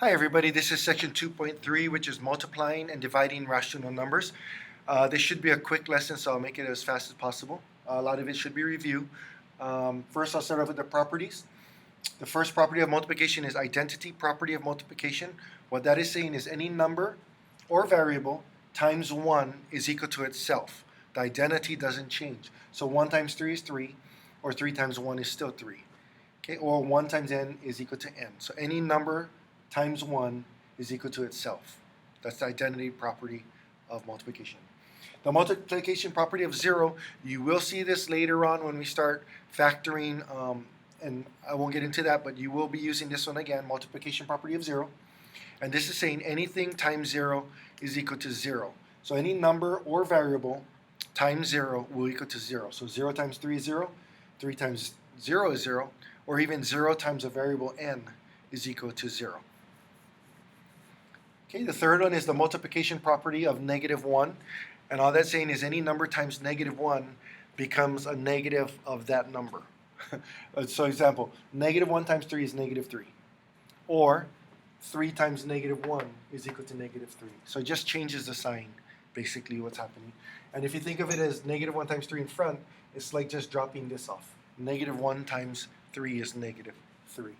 Hi everybody, this is section 2.3, which is multiplying and dividing rational numbers. This should be a quick lesson, so I'll make it as fast as possible. A lot of it should be review. First, I'll start off with the properties. The first property of multiplication is identity property of multiplication. What that is saying is any number or variable times 1 is equal to itself. The identity doesn't change. So 1 times 3 is 3, or 3 times 1 is still 3. Okay, or 1 times n is equal to n. So any number times 1 is equal to itself. That's the identity property of multiplication. The multiplication property of 0, you will see this later on when we start factoring, and I won't get into that, but you will be using this one again, multiplication property of 0. And this is saying anything times 0 is equal to 0. So any number or variable times 0 will equal to 0. So 0 times 3 is 0, 3 times 0 is 0, or even 0 times a variable n is equal to 0. Okay, the third one is the multiplication property of -1. And all that's saying is any number times -1 becomes a negative of that number. So example, -1 times 3 is -3. Or 3 times -1 is equal to -3. So it just changes the sign, basically what's happening. And if you think of it as -1 times 3 in front, it's like just dropping this off. -1 times 3 is -3.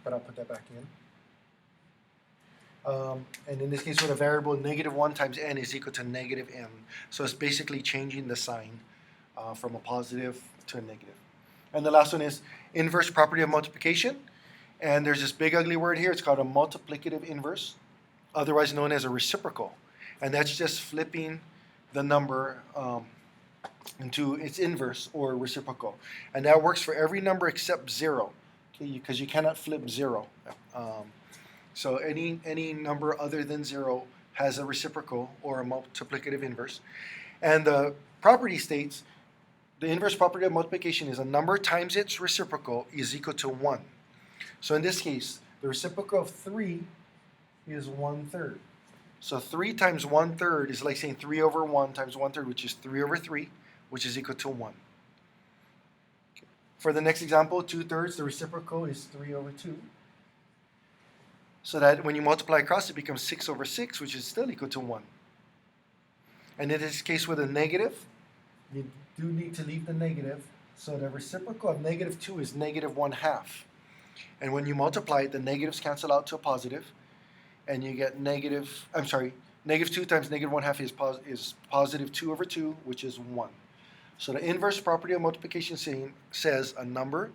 But I'll put that back in. And in this case, with a variable, -1 times n is equal to -n. So it's basically changing the sign from a positive to a negative. And the last one is inverse property of multiplication. And there's this big ugly word here. It's called a multiplicative inverse, otherwise known as a reciprocal. And that's just flipping the number into its inverse or reciprocal. And that works for every number except 0, okay, because you cannot flip 0. So any number other than 0 has a reciprocal or a multiplicative inverse. And the property states the inverse property of multiplication is a number times its reciprocal is equal to 1. So in this case, the reciprocal of 3 is 1/3. So 3 times 1/3 is like saying 3 over 1 times 1/3, which is 3 over 3, which is equal to 1. Okay. For the next example, 2/3, the reciprocal is 3 over 2. So that when you multiply across, it becomes 6 over 6, which is still equal to 1. And in this case, with a negative, you do need to leave the negative. So the reciprocal of -2 is -1/2. And when you multiply it, the negatives cancel out to a positive. And you get -2 times -1/2 is positive 2 over 2, which is 1. So the inverse property of multiplication says a number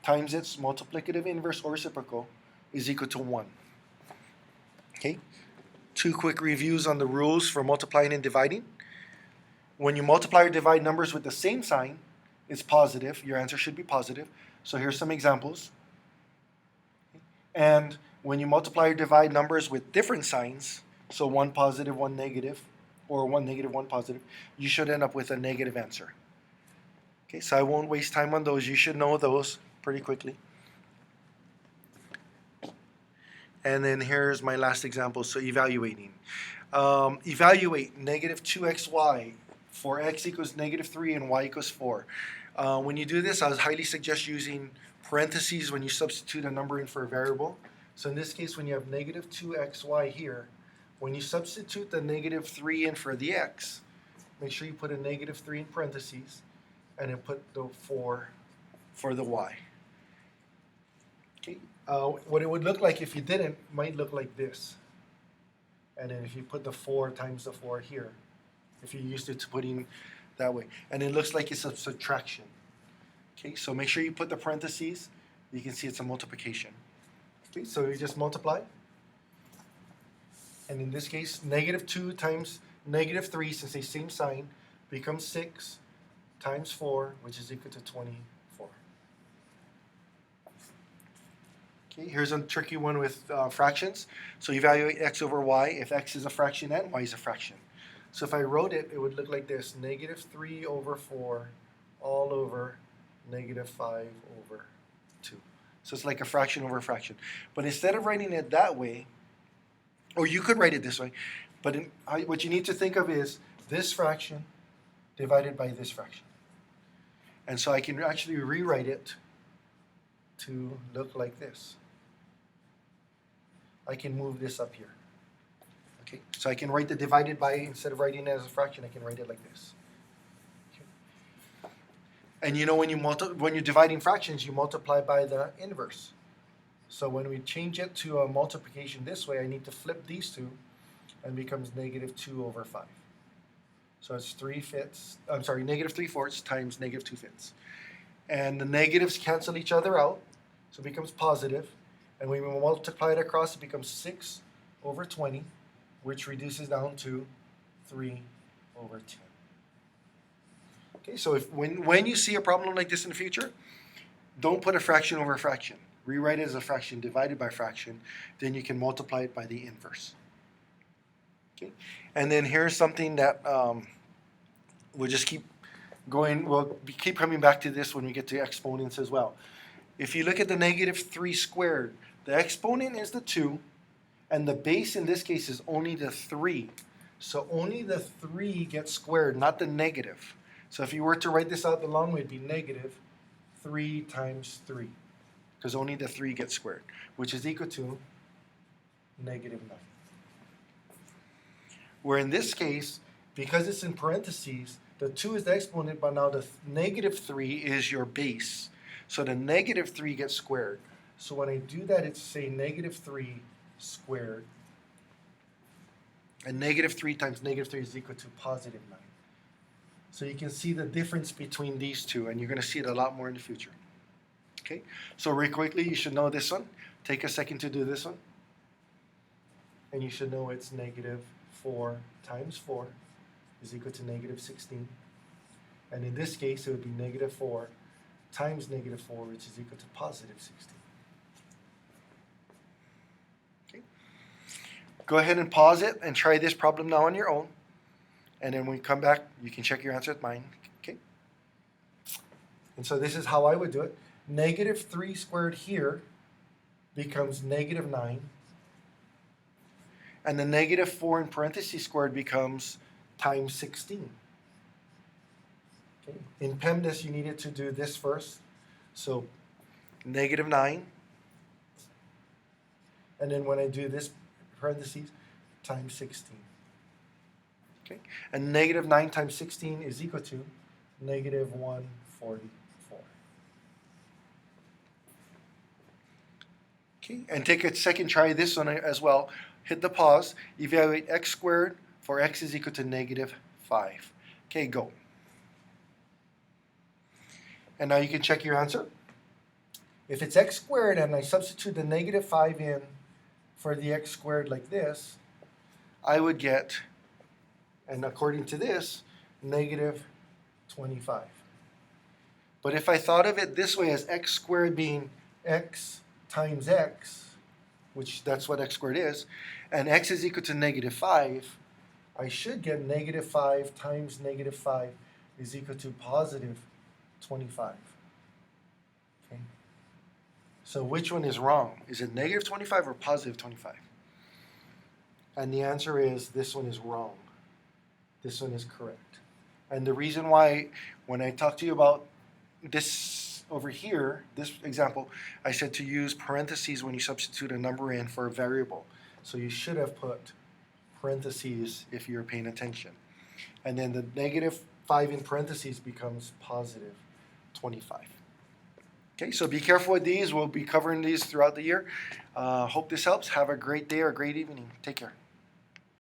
times its multiplicative inverse or reciprocal is equal to 1. Okay, 2 quick reviews on the rules for multiplying and dividing. When you multiply or divide numbers with the same sign, it's positive. Your answer should be positive. So here's some examples. And when you multiply or divide numbers with different signs, so one positive, one negative, or one negative, one positive, you should end up with a negative answer. Okay, so I won't waste time on those. You should know those pretty quickly. And then here's my last example. So evaluating. Evaluate -2xy for x equals -3 and y equals 4. When you do this, I would highly suggest using parentheses when you substitute a number in for a variable. So in this case, when you have -2xy here, when you substitute the -3 in for the x, make sure you put a -3 in parentheses and then put the 4 for the y. Okay. What it would look like if you didn't might look like this. And then if you put the 4 times the 4 here, if you're used to putting that way. And it looks like it's a subtraction. Okay, so make sure you put the parentheses. You can see it's a multiplication. Okay, so you just multiply. And in this case, -2 times -3, since they same sign, becomes 6 times 4, which is equal to 24. Okay, here's a tricky one with fractions. So evaluate x over y if x is a fraction and y is a fraction. So if I wrote it, it would look like this: -3 over 4 all over -5 over 2. So it's like a fraction over a fraction. But instead of writing it that way, or you could write it this way, but what you need to think of is this fraction divided by this fraction. And so I can actually rewrite it to look like this. I can move this up here. Okay, so I can write the divided by, instead of writing it as a fraction, I can write it like this. Okay. And you know when you're dividing fractions, you multiply by the inverse. So when we change it to a multiplication this way, I need to flip these two, and it becomes negative 2 over 5. So it's negative 3/4 times negative 2/5. And the negatives cancel each other out, so it becomes positive. And when we multiply it across, it becomes 6 over 20, which reduces down to 3 over 10. Okay, so when you see a problem like this in the future, don't put a fraction over a fraction. Rewrite it as a fraction divided by fraction. Then you can multiply it by the inverse. Okay, and then here's something that we'll just keep going. We'll keep coming back to this when we get to exponents as well. If you look at the negative 3 squared, the exponent is the 2, and the base in this case is only the 3. So only the 3 gets squared, not the negative. So if you were to write this out the long way, it'd be negative 3 times 3, because only the 3 gets squared, which is equal to negative 9. Where in this case, because it's in parentheses, the 2 is the exponent, but now the negative 3 is your base. So the negative 3 gets squared. So when I do that, it's say negative 3 squared. And negative 3 times negative 3 is equal to positive 9. So you can see the difference between these two, and you're going to see it a lot more in the future. Okay, so very quickly, you should know this one. Take a second to do this one. And you should know it's negative 4 times 4 is equal to negative 16. And in this case, it would be negative 4 times negative 4, which is equal to positive 16. Okay. Go ahead and pause it and try this problem now on your own. And then when we come back, you can check your answer with mine. Okay. And so this is how I would do it. Negative 3 squared here becomes negative 9. And the negative 4 in parentheses squared becomes times 16. Okay. In PEMDAS, you needed to do this first. So negative 9. And then when I do this parentheses, times 16. Okay. And negative 9 times 16 is equal to negative 144. Okay. And take a second, try this one as well. Hit the pause. Evaluate x squared for x is equal to negative 5. Okay, go. And now you can check your answer. If it's x squared and I substitute the negative 5 in for the x squared like this, I would get, and according to this, negative 25. But if I thought of it this way as x squared being x times x, which that's what x squared is, and x is equal to negative 5, I should get negative 5 times negative 5 is equal to positive 25. Okay. So which one is wrong? Is it negative 25 or positive 25? And the answer is this one is wrong. This one is correct. And the reason why, when I talked to you about this over here, this example, I said to use parentheses when you substitute a number in for a variable. So you should have put parentheses if you're paying attention. And then the negative 5 in parentheses becomes positive 25. Okay, so be careful with these. We'll be covering these throughout the year. Hope this helps. Have a great day or great evening. Take care.